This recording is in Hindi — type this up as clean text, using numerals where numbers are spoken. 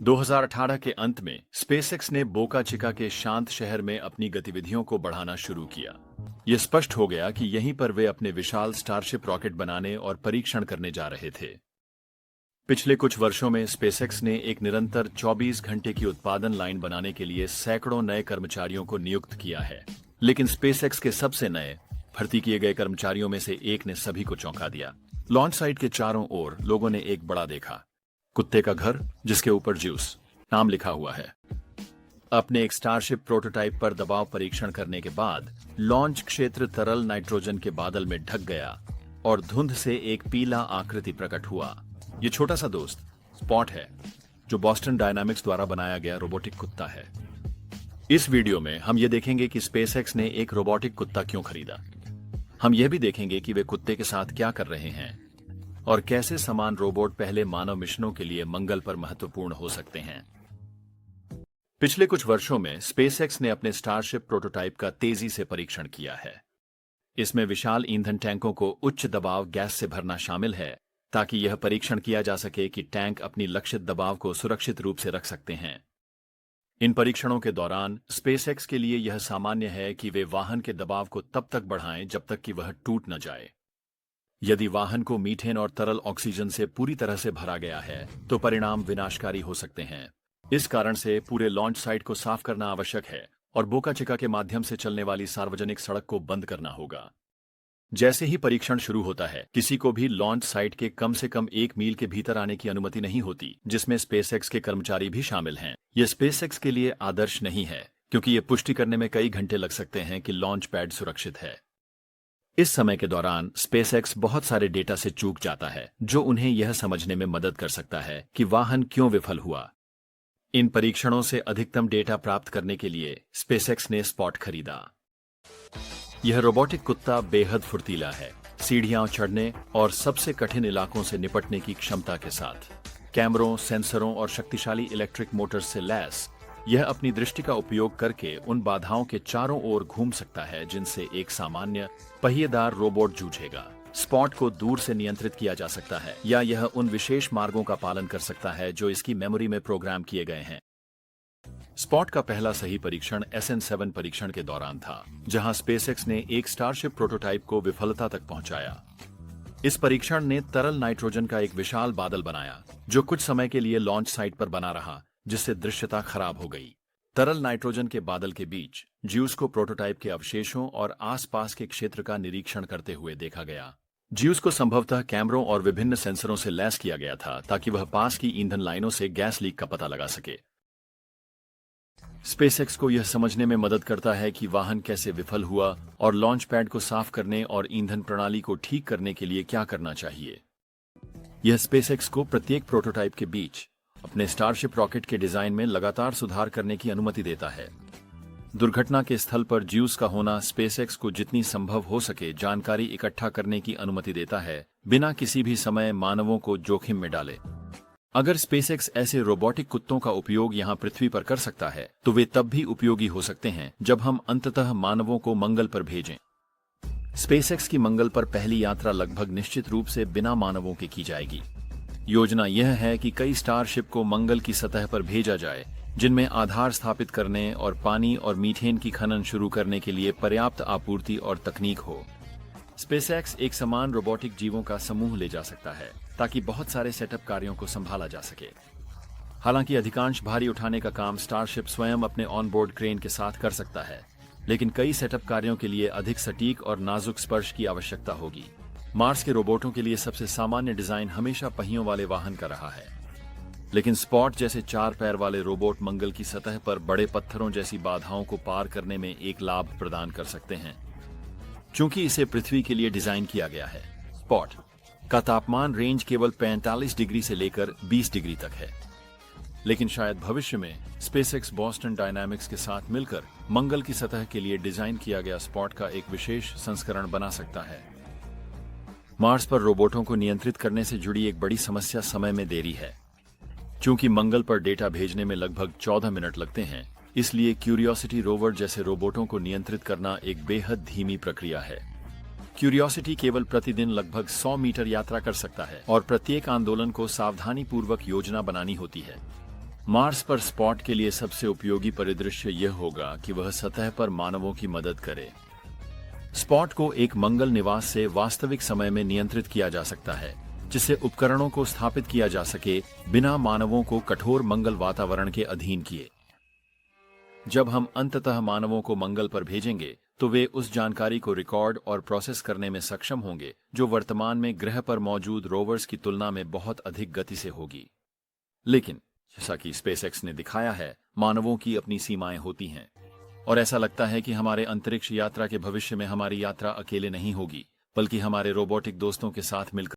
2018 के अंत में स्पेसएक्स ने बोका चिका के शांत शहर में अपनी गतिविधियों को बढ़ाना शुरू किया। यह स्पष्ट हो गया कि यहीं पर वे अपने विशाल स्टारशिप रॉकेट बनाने और परीक्षण करने जा रहे थे। पिछले कुछ वर्षों में स्पेसएक्स ने एक निरंतर 24 घंटे की उत्पादन लाइन बनाने के लिए सैकड़ों नए कर्मचारियों को नियुक्त किया है, लेकिन स्पेसएक्स के सबसे नए भर्ती किए गए कर्मचारियों में से एक ने सभी को चौंका दिया। लॉन्च साइट के चारों ओर लोगों ने एक बड़ा देखा, कुत्ते का घर जिसके ऊपर ज्यूस नाम लिखा हुआ है। अपने एक स्टारशिप प्रोटोटाइप पर दबाव परीक्षण करने के बाद लॉन्च क्षेत्र तरल नाइट्रोजन के बादल में ढक गया और धुंध से एक पीला आकृति प्रकट हुआ। ये छोटा सा दोस्त स्पॉट है, जो बॉस्टन डायनामिक्स द्वारा बनाया गया रोबोटिक कुत्ता है। इस वीडियो में हम ये देखेंगे कि स्पेसएक्स ने एक रोबोटिक कुत्ता क्यों खरीदा। हम यह भी देखेंगे कि वे कुत्ते के साथ क्या कर रहे हैं और कैसे समान रोबोट पहले मानव मिशनों के लिए मंगल पर महत्वपूर्ण हो सकते हैं। पिछले कुछ वर्षों में स्पेसएक्स ने अपने स्टारशिप प्रोटोटाइप का तेजी से परीक्षण किया है। इसमें विशाल ईंधन टैंकों को उच्च दबाव गैस से भरना शामिल है, ताकि यह परीक्षण किया जा सके कि टैंक अपनी लक्षित दबाव को सुरक्षित रूप से रख सकते हैं। इन परीक्षणों के दौरान स्पेसएक्स के लिए यह सामान्य है कि वे वाहन के दबाव को तब तक बढ़ाएं जब तक कि वह टूट न जाए। यदि वाहन को मीथेन और तरल ऑक्सीजन से पूरी तरह से भरा गया है, तो परिणाम विनाशकारी हो सकते हैं। इस कारण से पूरे लॉन्च साइट को साफ करना आवश्यक है और बोका चिका के माध्यम से चलने वाली सार्वजनिक सड़क को बंद करना होगा। जैसे ही परीक्षण शुरू होता है, किसी को भी लॉन्च साइट के कम से कम 1 मील के भीतर आने की अनुमति नहीं होती, जिसमें स्पेसएक्स के कर्मचारी भी शामिल हैं। यह स्पेसएक्स के लिए आदर्श नहीं है, क्योंकि यह पुष्टि करने में कई घंटे लग सकते हैं कि लॉन्च पैड सुरक्षित है। इस समय के दौरान स्पेसएक्स बहुत सारे डेटा से चूक जाता है, जो उन्हें यह समझने में मदद कर सकता है कि वाहन क्यों विफल हुआ। इन परीक्षणों से अधिकतम डेटा प्राप्त करने के लिए स्पेसएक्स ने स्पॉट खरीदा। यह रोबोटिक कुत्ता बेहद फुर्तीला है, सीढ़ियां चढ़ने और सबसे कठिन इलाकों से निपटने की क्षमता के साथ। कैमरों, सेंसरों और शक्तिशाली इलेक्ट्रिक मोटर्स से लैस यह अपनी दृष्टि का उपयोग करके उन बाधाओं के चारों ओर घूम सकता है जिनसे एक सामान्य पहिएदार रोबोट जूझेगा। स्पॉट को दूर से नियंत्रित किया जा सकता है, या यह उन विशेष मार्गों का पालन कर सकता है जो इसकी मेमोरी में प्रोग्राम किए गए हैं। स्पॉट का पहला सही परीक्षण SN7 परीक्षण के दौरान था, जहां स्पेसएक्स ने एक स्टारशिप प्रोटोटाइप को विफलता तक पहुंचाया। इस परीक्षण ने तरल नाइट्रोजन का एक विशाल बादल बनाया, जो कुछ समय के लिए लॉन्च साइट पर बना रहा, जिससे दृश्यता खराब हो गई। तरल नाइट्रोजन के बादल के बीच ज्यूस को प्रोटोटाइप के अवशेषों और आसपास के क्षेत्र का निरीक्षण करते हुए देखा गया। ज्यूस को संभवतः कैमरों और विभिन्न सेंसरों से लैस किया गया था, ताकि वह पास की ईंधन लाइनों से गैस लीक का पता लगा सके। स्पेसएक्स को यह समझने में मदद करता है कि वाहन कैसे विफल हुआ और लॉन्च पैड को साफ करने और ईंधन प्रणाली को ठीक करने के लिए क्या करना चाहिए। यह स्पेसएक्स को प्रत्येक प्रोटोटाइप के बीच अपने स्टारशिप रॉकेट के डिजाइन में लगातार सुधार करने की अनुमति देता है। दुर्घटना के स्थल पर ज्यूस का होना स्पेसएक्स को जितनी संभव हो सके जानकारी इकट्ठा करने की अनुमति देता है, बिना किसी भी समय मानवों को जोखिम में डाले। अगर स्पेसएक्स ऐसे रोबोटिक कुत्तों का उपयोग यहां पृथ्वी पर कर सकता है, तो वे तब भी उपयोगी हो सकते हैं जब हम अंततः मानवों को मंगल पर भेजें। स्पेसएक्स की मंगल पर पहली यात्रा लगभग निश्चित रूप से बिना मानवों के की जाएगी। योजना यह है कि कई स्टारशिप को मंगल की सतह पर भेजा जाए, जिनमें आधार स्थापित करने और पानी और मीथेन की खनन शुरू करने के लिए पर्याप्त आपूर्ति और तकनीक हो। स्पेसएक्स एक समान रोबोटिक जीवों का समूह ले जा सकता है, ताकि बहुत सारे सेटअप कार्यों को संभाला जा सके। हालांकि अधिकांश भारी उठाने का काम स्टारशिप स्वयं अपने ऑनबोर्ड क्रेन के साथ कर सकता है, लेकिन कई सेटअप कार्यों के लिए अधिक सटीक और नाजुक स्पर्श की आवश्यकता होगी। मार्स के रोबोटों के लिए सबसे सामान्य डिजाइन हमेशा पहियों वाले वाहन का रहा है, लेकिन स्पॉट जैसे 4 पैर वाले रोबोट मंगल की सतह पर बड़े पत्थरों जैसी बाधाओं को पार करने में एक लाभ प्रदान कर सकते हैं। चूंकि इसे पृथ्वी के लिए डिजाइन किया गया है, स्पॉट का तापमान रेंज केवल 45 डिग्री से लेकर 20 डिग्री तक है, लेकिन शायद भविष्य में स्पेसएक्स बॉस्टन डायनामिक्स के साथ मिलकर मंगल की सतह के लिए डिजाइन किया गया स्पॉट का एक विशेष संस्करण बना सकता है। मार्स पर रोबोटों को नियंत्रित करने से जुड़ी एक बड़ी समस्या समय में देरी है। चूंकि मंगल पर डेटा भेजने में लगभग 14 मिनट लगते हैं, इसलिए क्यूरियोसिटी रोवर जैसे रोबोटों को नियंत्रित करना एक बेहद धीमी प्रक्रिया है। क्यूरियोसिटी केवल प्रतिदिन लगभग 100 मीटर यात्रा कर सकता है और प्रत्येक आंदोलन को सावधानी पूर्वक योजना बनानी होती है। मार्स पर स्पॉट के लिए सबसे उपयोगी परिदृश्य यह होगा कि वह सतह पर मानवों की मदद करे। स्पॉट को एक मंगल निवास से वास्तविक समय में नियंत्रित किया जा सकता है, जिससे उपकरणों को स्थापित किया जा सके बिना मानवों को कठोर मंगल वातावरण के अधीन किए। जब हम अंततः मानवों को मंगल पर भेजेंगे तो वे उस जानकारी को रिकॉर्ड और प्रोसेस करने में सक्षम होंगे जो वर्तमान में ग्रह पर मौजूद रोवर्स की तुलना में बहुत अधिक गति से होगी। लेकिन जैसा कि स्पेसएक्स ने दिखाया है, मानवों की अपनी सीमाएं होती हैं और ऐसा लगता है कि हमारे अंतरिक्ष यात्रा के भविष्य में हमारी यात्रा अकेले नहीं होगी, बल्कि हमारे रोबोटिक दोस्तों के साथ मिलकर